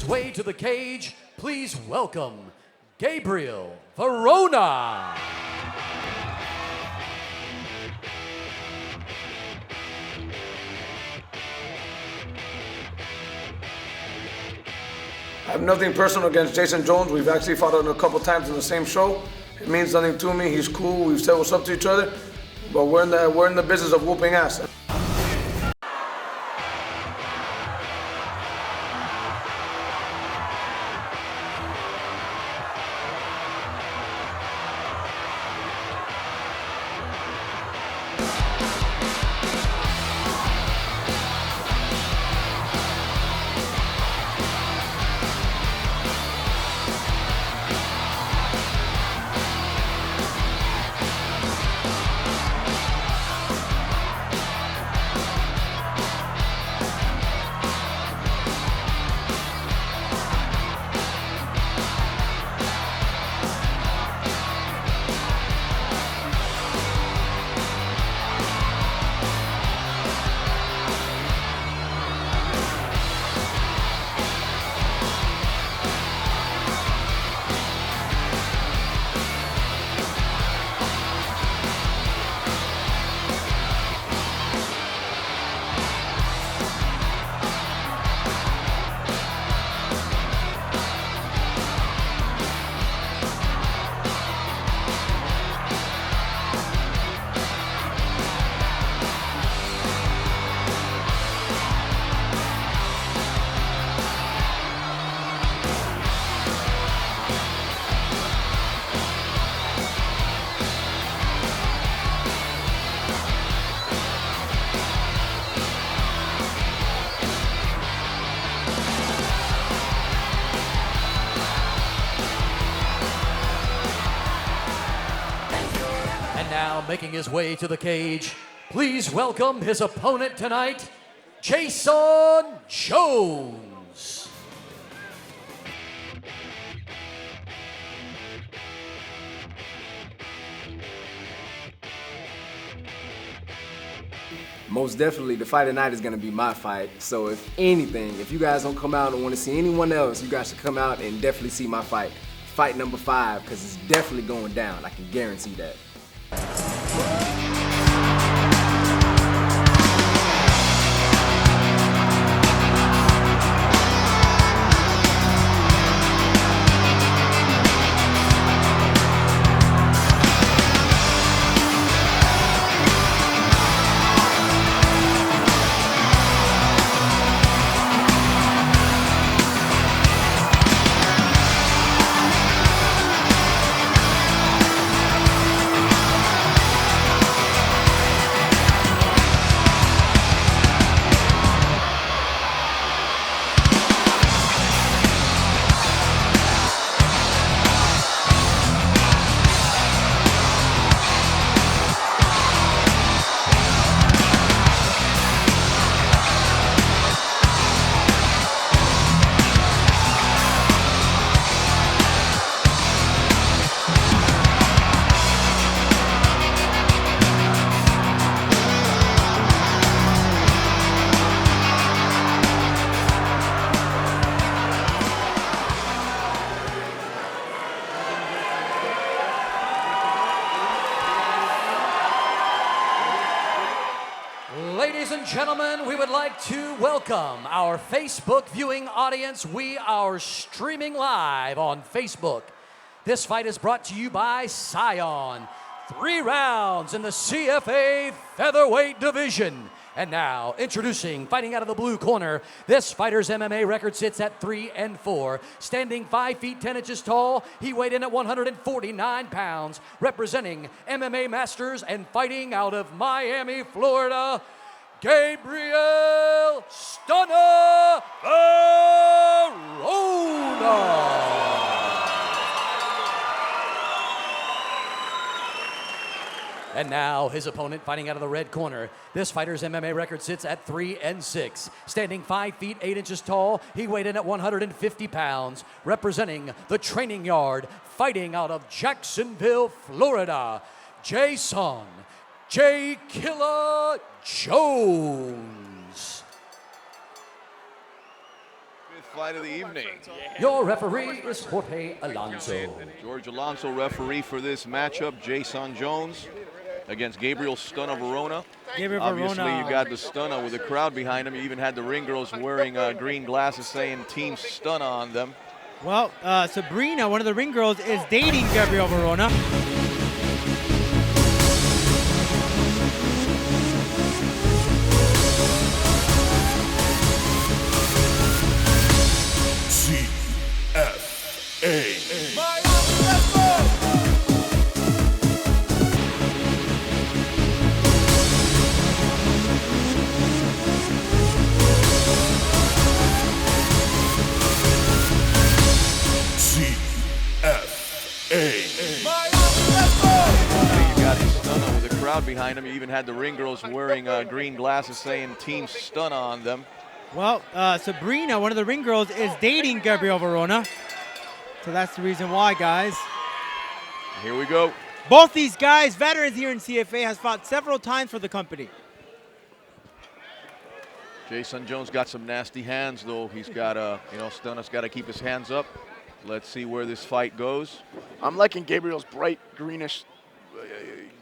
his way to the cage, please welcome Gabriel Varona. I have nothing personal against Jason Jones. We've actually fought him a couple times in the same show. It means nothing to me. He's cool. We've said what's up to each other, but we're in the business of whooping ass. Now making his way to the cage, please welcome his opponent tonight, Jason Jones. Most definitely, the fight tonight is going to be my fight. So if anything, if you guys don't come out and want to see anyone else, you guys should come out and definitely see my fight. Fight number 5, because it's definitely going down. I can guarantee that. Ladies and gentlemen, we would like to welcome our Facebook viewing audience. We are streaming live on Facebook. This fight is brought to you by Scion. 3 rounds in the CFA featherweight division. And now, introducing, fighting out of the blue corner, this fighter's MMA record sits at 3-4. Standing 5 feet 10 inches tall, he weighed in at 149 pounds, representing MMA Masters and fighting out of Miami, Florida, Gabriel "Stunner" Varona. And now his opponent fighting out of the red corner. This fighter's MMA record sits at 3-6. Standing 5 feet 8 inches tall, he weighed in at 150 pounds, representing the training yard, fighting out of Jacksonville, Florida, Jason J. Killer Jones. With fight of the evening. Your referee is Jorge Alonso. George Alonso, referee for this matchup. Jason Jones against Gabriel Stunna Verona. Obviously, Verona. you got the Stunna with the crowd behind him. You even had the ring girls wearing green glasses saying Team Stunna on them. Well, Sabrina, one of the ring girls, is dating Gabriel Verona. Behind him, you even had the ring girls wearing green glasses saying Team Stunna on them. Well, Sabrina, one of the ring girls, is dating Gabriel Verona. So that's the reason why, guys. Here we go. Both these guys, veterans here in CFA, has fought several times for the company. Jason Jones got some nasty hands, though. He's got, Stunna's got to keep his hands up. Let's see where this fight goes. I'm liking Gabriel's bright greenish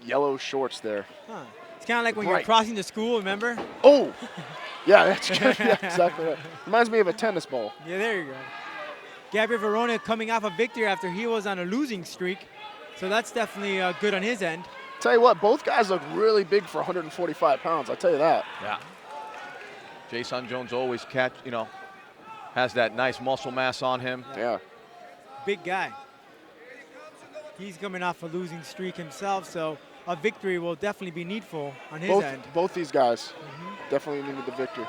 yellow shorts there. Huh. It's kind of like when you're crossing the school, remember? Oh, yeah, that's yeah, exactly right. Reminds me of a tennis ball. Yeah, there you go. Gabriel Verona coming off a victory after he was on a losing streak. So that's definitely good on his end. Tell you what, both guys look really big for 145 pounds, I'll tell you that. Yeah. Jason Jones always has that nice muscle mass on him. Yeah. Big guy. He's coming off a losing streak himself, so a victory will definitely be needful on his end. Both these guys definitely needed the victory.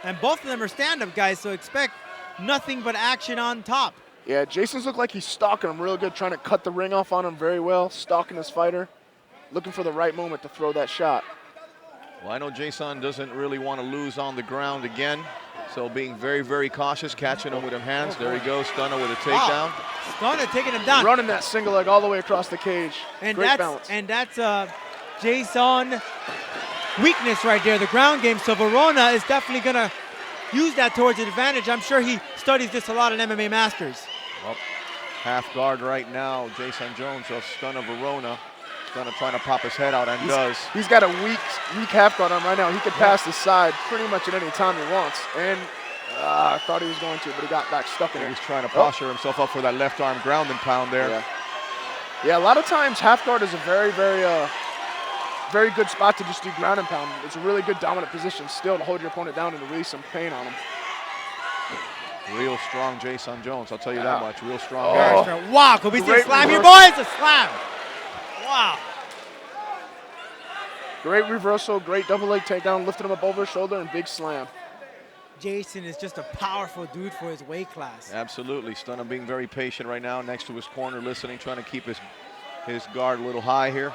And both of them are stand-up guys, so expect nothing but action on top. Yeah, Jason's looked like he's stalking him real good, trying to cut the ring off on him very well, stalking his fighter, looking for the right moment to throw that shot. Well, I know Jason doesn't really want to lose on the ground again, so being very, very cautious, catching him with him hands. There he goes, Stunna with a takedown. Stunna taking him down. Running that single leg all the way across the cage. And great balance. And that's Jason weakness right there, the ground game. So Verona is definitely going to use that towards his advantage. I'm sure he studies this a lot in MMA Masters. Well, half guard right now, Jason Jones of Stunna Verona. Stunna trying to pop his head out and does. He's got a weak half guard on right now. He could pass the side pretty much at any time he wants. And I thought he was going to, but he got back stuck in it. He's trying to posture himself up for that left arm ground and pound there. Yeah, a lot of times half guard is a very, very good spot to just do ground and pound. It's a really good dominant position still to hold your opponent down and to release some pain on him. Real strong Jason Jones, I'll tell you that much. Real strong. Oh. Wow, could we see a slam here, boys? A slam. Wow. Great reversal, great double leg takedown, lifted him up over his shoulder and big slam. Jason is just a powerful dude for his weight class. Absolutely. Stunna being very patient right now next to his corner, listening, trying to keep his guard a little high here.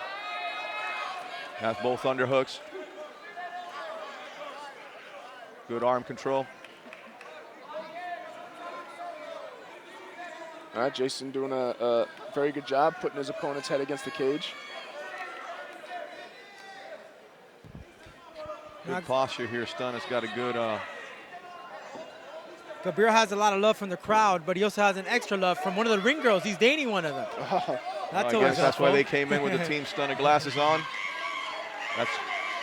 Has both underhooks. Good arm control. All right, Jason doing a very good job putting his opponent's head against the cage. Good posture here. Stunna's got a good... Gabriel has a lot of love from the crowd, but he also has an extra love from one of the ring girls. He's dating one of them. I guess that's why they came in with the Team Stunna glasses on. I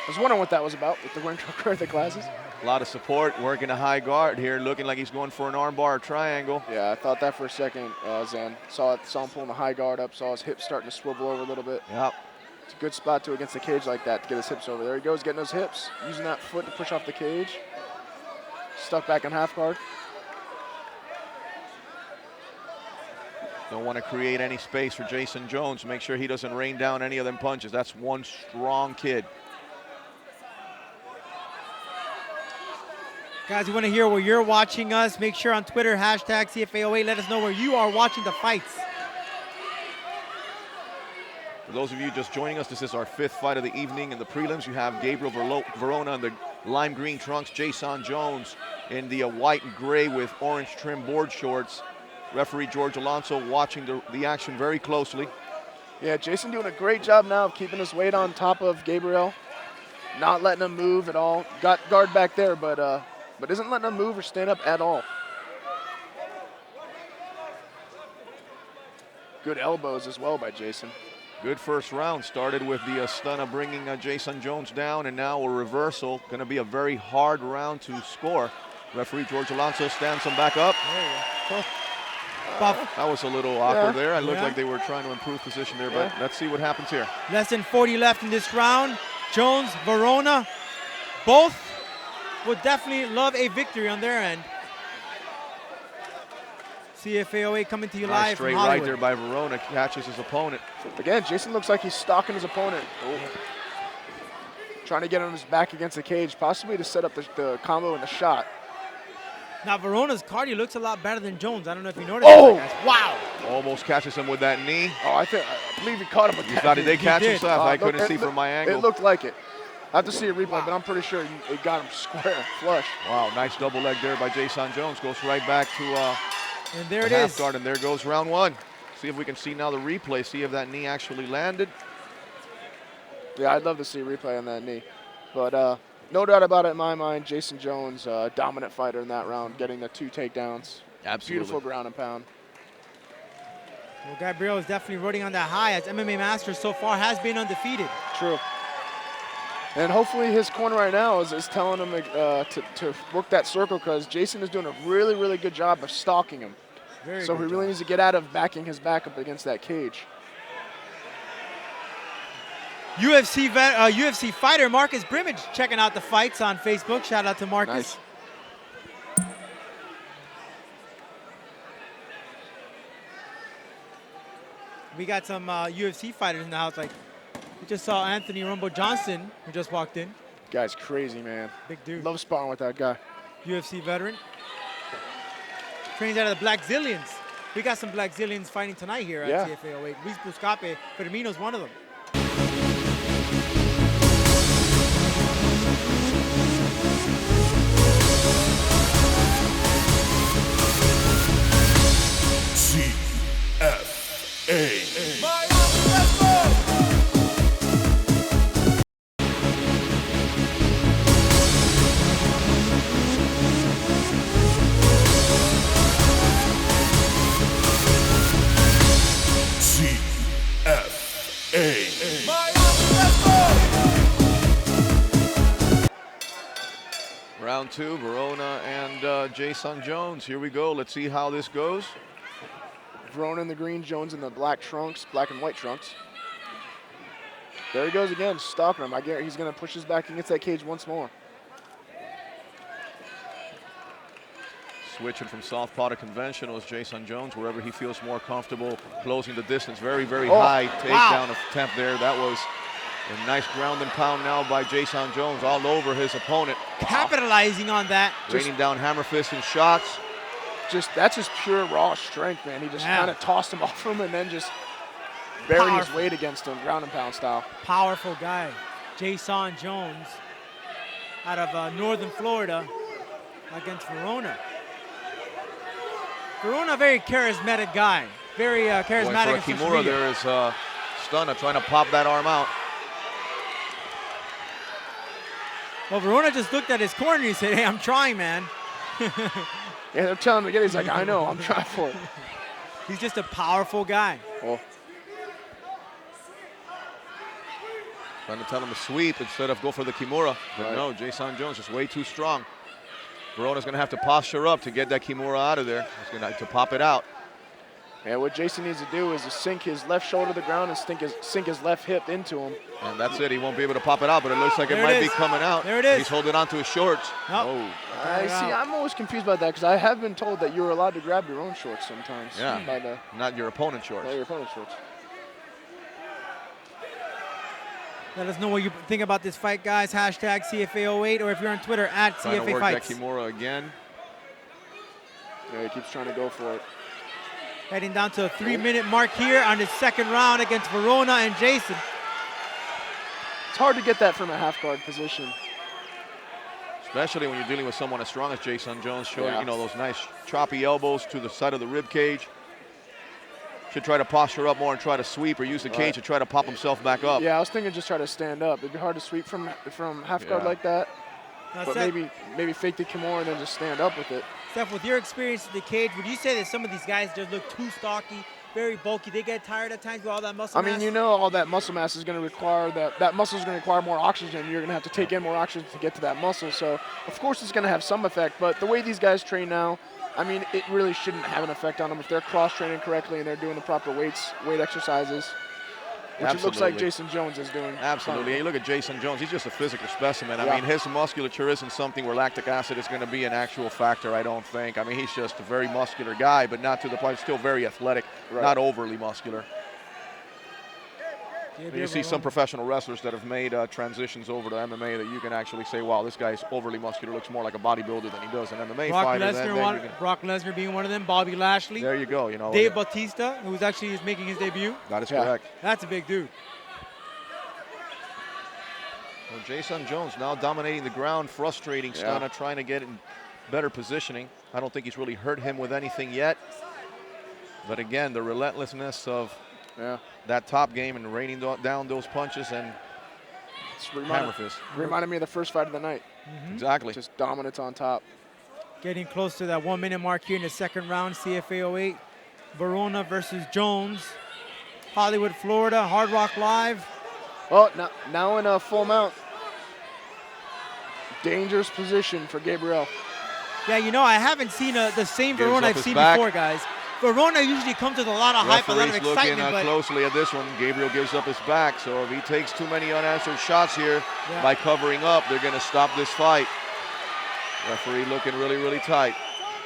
was wondering what that was about with the ring girl with the glasses. A lot of support, working a high guard here, looking like he's going for an armbar triangle. Yeah, I thought that for a second, Zan. Saw him pulling the high guard up, saw his hips starting to swivel over a little bit. Yep. It's a good spot to against the cage like that to get his hips over. There he goes, getting those hips, using that foot to push off the cage. Stuck back in half guard. Don't want to create any space for Jason Jones. Make sure he doesn't rain down any of them punches. That's one strong kid. Guys, we want to hear where you're watching us. Make sure on Twitter, hashtag CFA08, let us know where you are watching the fights. For those of you just joining us, this is our 5th fight of the evening. In the prelims, you have Gabriel Verona in the lime green trunks, Jason Jones in the white and gray with orange trim board shorts. Referee George Alonso watching the action very closely. Yeah, Jason doing a great job now of keeping his weight on top of Gabriel. Not letting him move at all. Got guard back there, but but isn't letting him move or stand up at all. Good elbows as well by Jason. Good first round. Started with the stunner bringing Jason Jones down, and now a reversal. Going to be a very hard round to score. Referee George Alonso stands him back up. Buff. That was a little awkward there. It looked like they were trying to improve position there, but let's see what happens here. Less than 40 left in this round. Jones, Varona, both would definitely love a victory on their end. CFAOA coming to you Nice live straight from Hollywood. right there by Varona, catches his opponent. Again, Jason looks like he's stalking his opponent. Trying to get on his back against the cage, possibly to set up the combo and the shot. Now Varona's cardio looks a lot better than Jones. I don't know if you noticed Oh! that, guys. Wow! Almost catches him with that knee. Oh, I believe he caught him with that. Did they catch did. himself? I couldn't see from my angle. It looked like it. I have to see a replay, but I'm pretty sure it got him square, flush. Wow, nice double leg there by Jason Jones. Goes right back to And there the it half is. guard, and there goes round one. See if we can see now the replay, see if that knee actually landed. Yeah, I'd love to see a replay on that knee. But no doubt about it in my mind, Jason Jones, dominant fighter in that round, getting the 2 takedowns. Absolutely. Beautiful ground and pound. Well, Gabriel is definitely riding on that high, as MMA Master so far has been undefeated. True. And hopefully his corner right now is telling him to work that circle, because Jason is doing a really, really good job of stalking him. So he really needs to get out of backing his back up against that cage. UFC fighter Marcus Brimage checking out the fights on Facebook. Shout out to Marcus. Nice. We got some UFC fighters in the house. Like we just saw Anthony Rumble Johnson, who just walked in. Guy's crazy, man. Big dude. Love sparring with that guy. UFC veteran. Trains out of the Black Zillions. We got some Black Zillions fighting tonight here at CFAO 8. Luis Buscape, Firmino's one of them. Round two, Varona and Jason Jones. Here we go. Let's see how this goes. Varona in the green, Jones in the black trunks, black and white trunks. There he goes again, stalking him. I guarantee he's going to push his back against that cage once more. Switching from southpaw to conventional is Jason Jones, wherever he feels more comfortable, closing the distance. Very, very high takedown attempt there. That was a nice ground and pound now by Jason Jones all over his opponent. Capitalizing on that. Raining down hammer fists and shots. That's just pure raw strength, man. He just kind of tossed him off him and then just buried his weight against him, ground and pound style. Powerful guy. Jason Jones out of northern Florida against Varona. Varona, a very charismatic guy. Very charismatic. For Kimura, there is Stunner trying to pop that arm out. Well, Varona just looked at his corner and he said, hey, I'm trying, man. Yeah, they're telling him again. He's like, I know, I'm trying for it. He's just a powerful guy. Oh. Trying to tell him to sweep instead of go for the Kimura. But no, Jason Jones is way too strong. Varona's going to have to posture up to get that Kimura out of there. He's going to have to pop it out. And what Jason needs to do is to sink his left shoulder to the ground and sink his left hip into him. And that's it. He won't be able to pop it out, but it looks like it might be coming out. There it is. He's holding on to his shorts. Nope. Oh. I see. I'm always confused about that because I have been told that you're allowed to grab your own shorts sometimes. Yeah, by not your opponent's shorts. By your opponent's shorts. Let us know what you think about this fight, guys. Hashtag CFA08, or if you're on Twitter, at Trying CFA to work Fights. that Kimura again. Yeah, he keeps trying to go for it. Heading down to a 3-minute mark here on the second round against Varona and Jason. It's hard to get that from a half guard position. Especially when you're dealing with someone as strong as Jason Jones, showing those nice choppy elbows to the side of the rib cage. Should try to posture up more and try to sweep or use the cage to try to pop himself back up. Yeah, I was thinking just try to stand up. It'd be hard to sweep from half guard like that. but maybe fake the Kimura and then just stand up with it. Steph, with your experience in the cage, would you say that some of these guys just look too stocky, very bulky? They get tired at times with all that muscle mass? I mean, you know, all that muscle mass is going to require that muscle is going to require more oxygen. You're going to have to take in more oxygen to get to that muscle. So, of course, it's going to have some effect. But the way these guys train now, I mean, it really shouldn't have an effect on them if they're cross-training correctly and they're doing the proper weight exercises. Which it looks like Jason Jones is doing. Absolutely. And you look at Jason Jones, he's just a physical specimen. I mean, his musculature isn't something where lactic acid is going to be an actual factor, I don't think. I mean, he's just a very muscular guy, but not to the point, still very athletic, not overly muscular. You see some professional wrestlers that have made transitions over to MMA that you can actually say, wow, this guy's overly muscular, looks more like a bodybuilder than he does an MMA fighter. Brock Lesnar being one of them, Bobby Lashley. There you go. You know, Dave Bautista, who's actually making his debut. That is correct. That's a big dude. Well, Jason Jones now dominating the ground, frustrating Stunna, trying to get in better positioning. I don't think he's really hurt him with anything yet. But again, the relentlessness of that top game and raining down those punches and hammer fist. Reminded me of the first fight of the night. Exactly. Just dominance on top. Getting close to that 1 minute mark here in the second round, CFA 08. Verona versus Jones. Hollywood, Florida, Hard Rock Live. Oh, now in a full mount. Dangerous position for Gabriel. Yeah, you know, I haven't seen the same Verona I've seen before, guys. Verona usually comes with a lot of hype, a lot of excitement. Looking closely at this one. Gabriel gives up his back, so if he takes too many unanswered shots here by covering up, they're going to stop this fight. Referee looking really, really tight.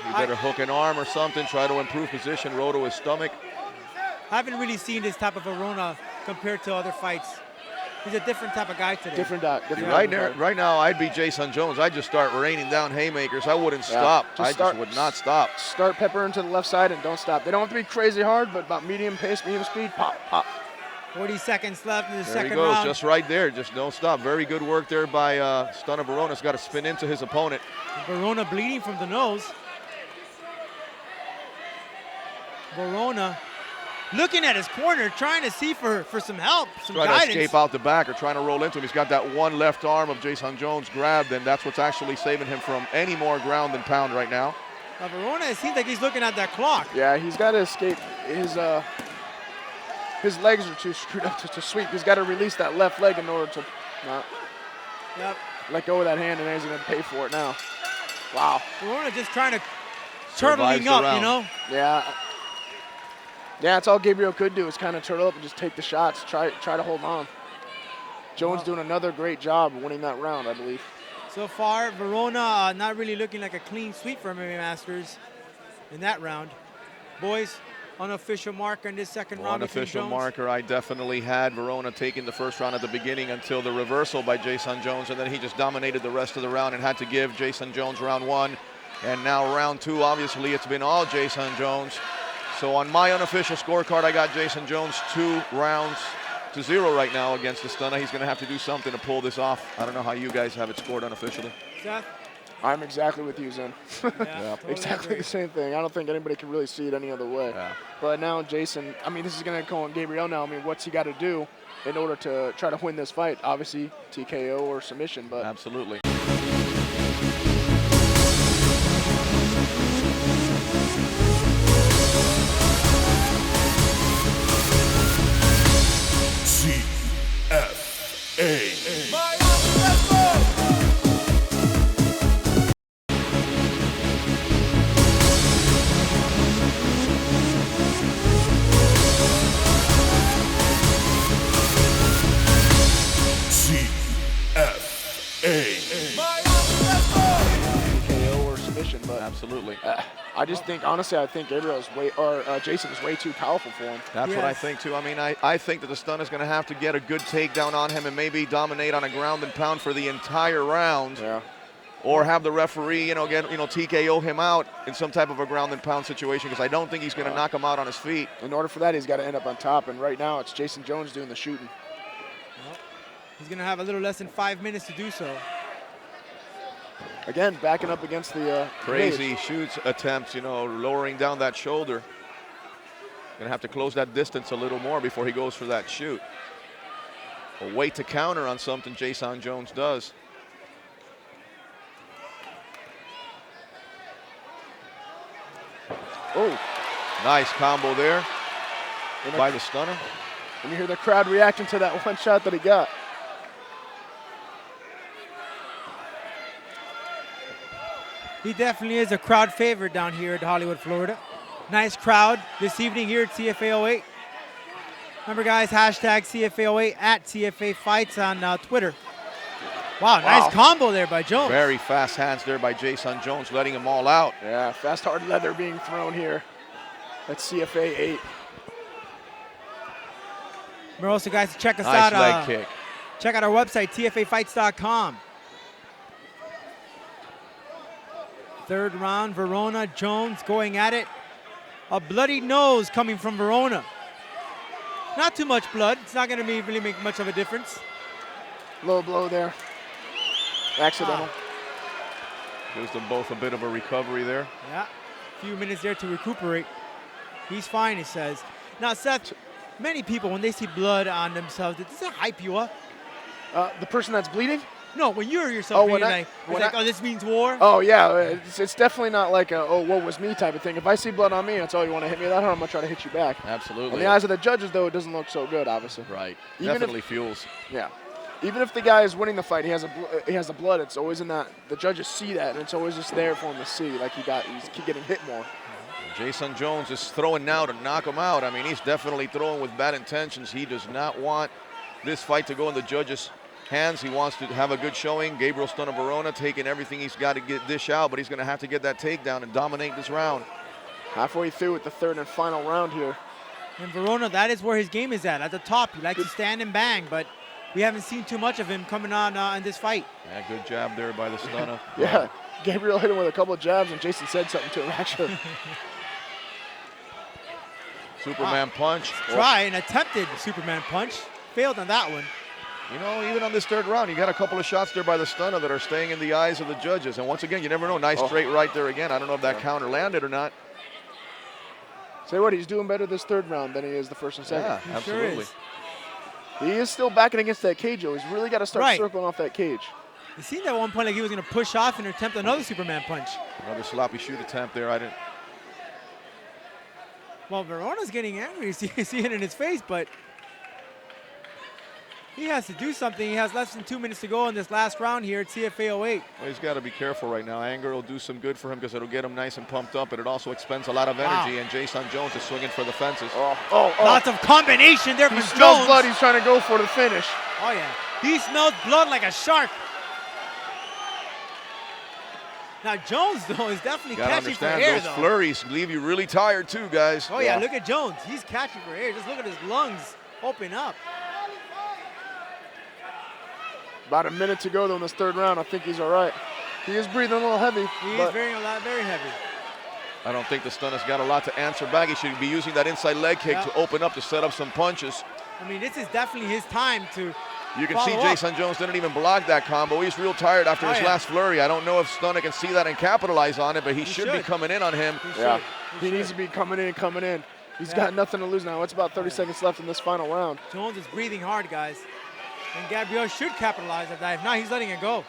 He better hook an arm or something, try to improve position, roll to his stomach. I haven't really seen this type of Verona compared to other fights. He's a different type of guy today. Different right now, I'd be Jason Jones. I'd just start raining down haymakers. I wouldn't stop. I just would not stop. Start peppering to the left side and don't stop. They don't have to be crazy hard, but about medium pace, medium speed, pop, pop. 40 seconds left in the second round. There he goes, just right there. Just don't stop. Very good work there by Stunna Verona's got to spin into his opponent. Verona bleeding from the nose. Verona looking at his corner, trying to see for some help, some guidance. Trying to escape out the back or trying to roll into him. He's got that one left arm of Jason Jones grabbed, and that's what's actually saving him from any more ground and pound right now. Verona, it seems like he's looking at that clock. Yeah, he's got to escape. His legs are too screwed up to sweep. He's got to release that left leg in order to let go of that hand, and then he's going to pay for it now. Wow. Verona just trying to turtling up, you know? Yeah. Yeah, that's all Gabriel could do is kind of turtle up and just take the shots, try to hold on. Jones doing another great job winning that round, I believe. So far, Verona not really looking like a clean sweep for MMA Masters in that round. Boys, unofficial marker in this second round. Unofficial marker, I definitely had Verona taking the first round at the beginning until the reversal by Jason Jones, and then he just dominated the rest of the round and had to give Jason Jones round one. And now round two, obviously, it's been all Jason Jones. So on my unofficial scorecard, I got Jason Jones 2 rounds to 0 right now against the Stunna. He's going to have to do something to pull this off. I don't know how you guys have it scored unofficially. Seth? I'm exactly with you, Zen. Totally exactly the same thing. I don't think anybody can really see it any other way. Yeah. But now Jason, I mean, this is going to go on Gabriel now. I mean, what's he got to do in order to try to win this fight? Obviously, TKO or submission, but... Absolutely. TKO or submission, but absolutely. I just think, honestly, I think Jason is way too powerful for him. That's what I think too. I mean, I think that the Stunna is going to have to get a good takedown on him and maybe dominate on a ground and pound for the entire round. Yeah. Or have the referee, TKO him out in some type of a ground and pound situation, because I don't think he's going to knock him out on his feet. In order for that, he's got to end up on top, and right now it's Jason Jones doing the shooting. Well, he's going to have a little less than 5 minutes to do so. Again, backing up against the crazy shoots attempts, lowering down that shoulder. Going to have to close that distance a little more before he goes for that shoot. A way to counter on something Jason Jones does. Nice combo there by the stunner. And you hear the crowd reacting to that one shot that he got. He definitely is a crowd favorite down here at Hollywood, Florida. Nice crowd this evening here at CFA 08. Remember, guys, hashtag CFA 08 at CFA Fights on Twitter. Wow, nice combo there by Jones. Very fast hands there by Jason Jones, letting them all out. Yeah, fast, hard leather being thrown here at CFA 8. Remember also, guys, to check us Nice out. leg kick. Check out our website, tfafights.com. Third round, Verona, Jones going at it. A bloody nose coming from Verona. Not too much blood. It's not going to really make much of a difference. Low blow there. Accidental. Gives them both a bit of a recovery there. Yeah, a few minutes there to recuperate. He's fine, he says. Now, Seth, many people, when they see blood on themselves, does that hype you up? The person that's bleeding? No, when you're yourself bleeding, when oh, this means war? Oh, yeah. It's definitely not like a, oh, woe was me type of thing. If I see blood on me, that's all you want to hit me that hard, I'm going to try to hit you back. Absolutely. In the eyes of the judges, though, it doesn't look so good, obviously. Right. Even Definitely fuels. Yeah. Even if the guy is winning the fight, he has the blood. It's always in that. The judges see that, and it's always just there for him to see. Like he's getting hit more. Jason Jones is throwing now to knock him out. I mean, he's definitely throwing with bad intentions. He does not want this fight to go in the judges' hands. He wants to have a good showing. Gabriel Stunner Verona taking everything he's got to dish out, but he's going to have to get that takedown and dominate this round. Halfway through with the third and final round here. And Verona, that is where his game is at the top. He likes to stand and bang, but we haven't seen too much of him coming on in this fight. Yeah, good jab there by the stunner. Yeah, Gabriel hit him with a couple of jabs, and Jason said something to him, actually. Superman punch. Try an attempted Superman punch. Failed on that one. You know, even on this third round, you got a couple of shots there by the stunner that are staying in the eyes of the judges. And once again, you never know. Nice straight right there again. I don't know if that counter landed or not. Say what, he's doing better this third round than he is the first and second. Yeah, absolutely. Sure he is still backing against that cage, though. He's really got to start circling off that cage. It seemed at one point like he was going to push off and attempt another Superman punch. Another sloppy shoot attempt there. I didn't. Well, Verona's getting angry. You see it in his face, but he has to do something. He has less than 2 minutes to go in this last round here at CFA 08. Well, he's got to be careful right now. Anger will do some good for him because it'll get him nice and pumped up, but it also expends a lot of energy, and Jason Jones is swinging for the fences. Lots of combination there from Jones. He smells blood. He's trying to go for the finish. Oh, yeah. He smells blood like a shark. Now, Jones, though, is definitely catching for air, those flurries leave you really tired, too, guys. Oh, yeah, look at Jones. He's catching for air. Just look at his lungs open up. About a minute to go, though, in this third round. I think he's all right. He is breathing a little heavy. He is very heavy. I don't think the stunner's got a lot to answer back. He should be using that inside leg kick to open up, to set up some punches. I mean, this is definitely his time to You can see Jason Jones didn't even block that combo. He's real tired after his last flurry. I don't know if Stunner can see that and capitalize on it, but he should be coming in on him. He needs to be coming in. He's got nothing to lose now. It's about 30 seconds left in this final round. Jones is breathing hard, guys. And Gabriel should capitalize on that. If not, he's letting it go.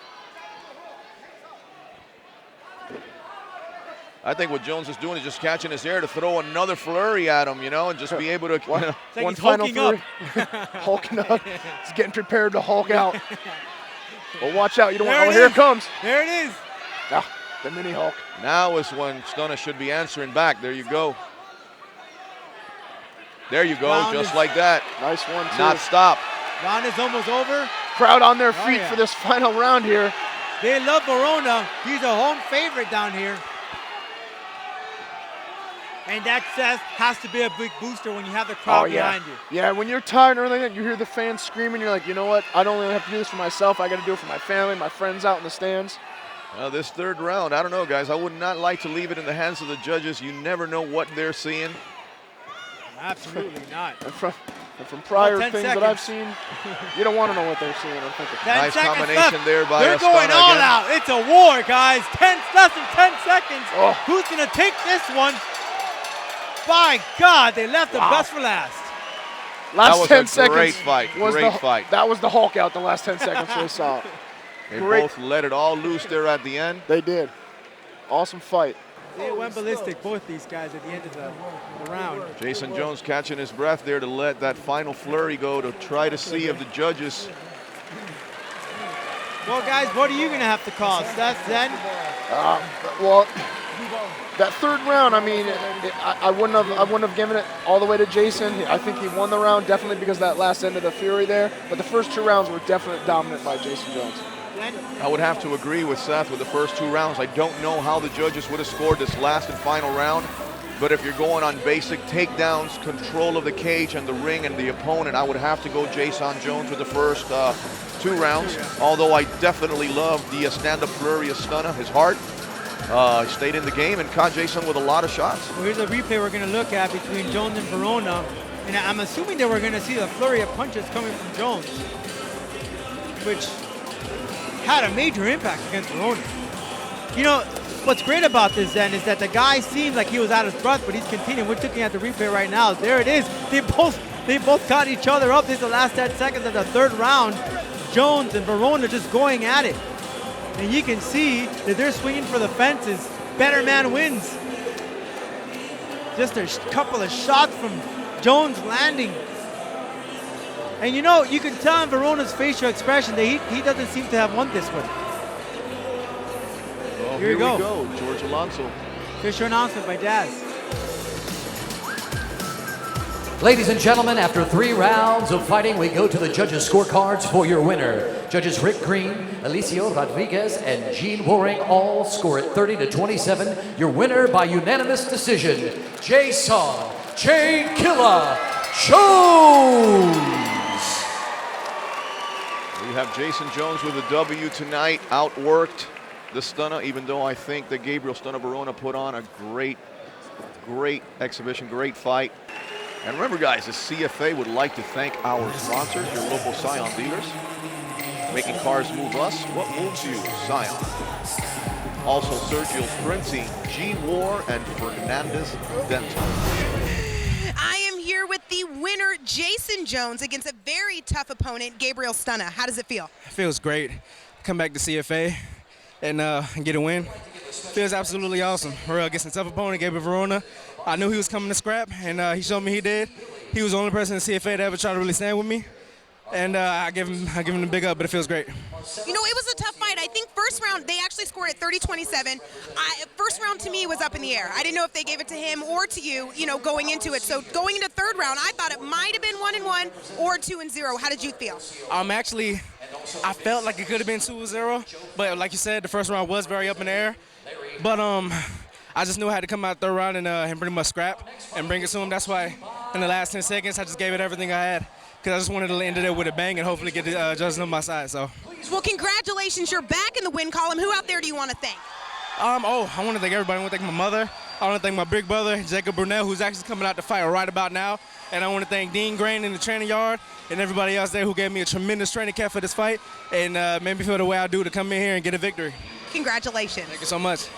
I think what Jones is doing is just catching his air to throw another flurry at him, you know, and just be able to. It's like one final flurry. Hulking up. He's getting prepared to Hulk out. Well, watch out. You don't want. Oh, here it comes. There it is. The mini Hulk. Now is when Stunner should be answering back. There you go. There you go, just like that. Nice one, too. Not stop. Round is almost over. Crowd on their feet for this final round here. They love Verona. He's a home favorite down here. And that has to be a big booster when you have the crowd behind you. Yeah, when you're tired and everything, you hear the fans screaming, you're like, you know what? I don't really have to do this for myself. I got to do it for my family, my friends out in the stands. Well, this third round, I don't know, guys. I would not like to leave it in the hands of the judges. You never know what they're seeing. Absolutely not. And from prior things that I've seen, you don't want to know what they're seeing. I'm thinking. Nice combination there by They're going all out. It's a war, guys. Less than 10 seconds. Who's going to take this one? By God, they left the best for last. Last 10 seconds. Great fight. Great fight. That was the Hulk out the last 10 seconds we saw. They both let it all loose there at the end. They did. Awesome fight. They went ballistic, both these guys, at the end of the round. Jason Jones catching his breath there to let that final flurry go to try to see if the judges. Well, guys, what are you going to have to call? That's then? Well, that third round, I mean, I wouldn't have given it all the way to Jason. I think he won the round definitely because of that last end of the fury there. But the first 2 rounds were definitely dominant by Jason Jones. I would have to agree with Seth with the first 2 rounds. I don't know how the judges would have scored this last and final round, but if you're going on basic takedowns, control of the cage and the ring and the opponent, I would have to go Jason Jones with the first 2 rounds, although I definitely love the stand-up flurry of Stunna, his heart. He stayed in the game and caught Jason with a lot of shots. Well, here's a replay we're going to look at between Jones and Verona, and I'm assuming that we're going to see the flurry of punches coming from Jones, which had a major impact against Verona. You know, what's great about this then is that the guy seemed like he was out of his breath, but he's continuing. We're looking at the replay right now. There it is. They both caught each other up. This is the last 10 seconds of the third round. Jones and Verona just going at it. And you can see that they're swinging for the fences. Better man wins. Just a couple of shots from Jones landing. And you know, you can tell in Verona's facial expression that he doesn't seem to have won this one. Well, here we go. George Alonso. Official announcement by Daz. Ladies and gentlemen, after 3 rounds of fighting, we go to the judges' scorecards for your winner. Judges Rick Green, Alicio Rodriguez, and Gene Waring all score at 30-27. Your winner by unanimous decision, Jason Chain Killer Jones. We have Jason Jones with a W tonight, outworked the Stunna, even though I think that Gabriel Stunna Verona put on a great exhibition, great fight. And remember, guys, the CFA would like to thank our sponsors, your local Scion dealers. Making cars move us. What moves you? Scion. Also, Sergio Sprinzi, G War, and Fernandez Dental. I am here with the winner, Jason Jones, against a very tough opponent, Gabriel Stunna. How does it feel? It feels great. Come back to CFA and get a win. Feels absolutely awesome. We're against a tough opponent, Gabriel Verona. I knew he was coming to scrap, and he showed me he did. He was the only person in CFA that ever tried to really stand with me. And I give him a big up, but it feels great. You know, it was a tough fight. I think first round, they actually scored at 30-27. First round to me was up in the air. I didn't know if they gave it to him or to you, you know, going into it. So going into third round, I thought it might have been 1-1 or 2-0. How did you feel? Actually, I felt like it could have been 2-0, but like you said, the first round was very up in the air. But I just knew I had to come out third round and pretty much scrap and bring it to him. That's why in the last 10 seconds, I just gave it everything I had because I just wanted to end it with a bang and hopefully get the judges on my side. So. Well, congratulations. You're back in the win column. Who out there do you want to thank? I want to thank everybody. I want to thank my mother. I want to thank my big brother, Jacob Brunel, who's actually coming out to fight right about now. And I want to thank Dean Grain in the training yard and everybody else there who gave me a tremendous training camp for this fight and made me feel the way I do to come in here and get a victory. Congratulations. Thank you so much.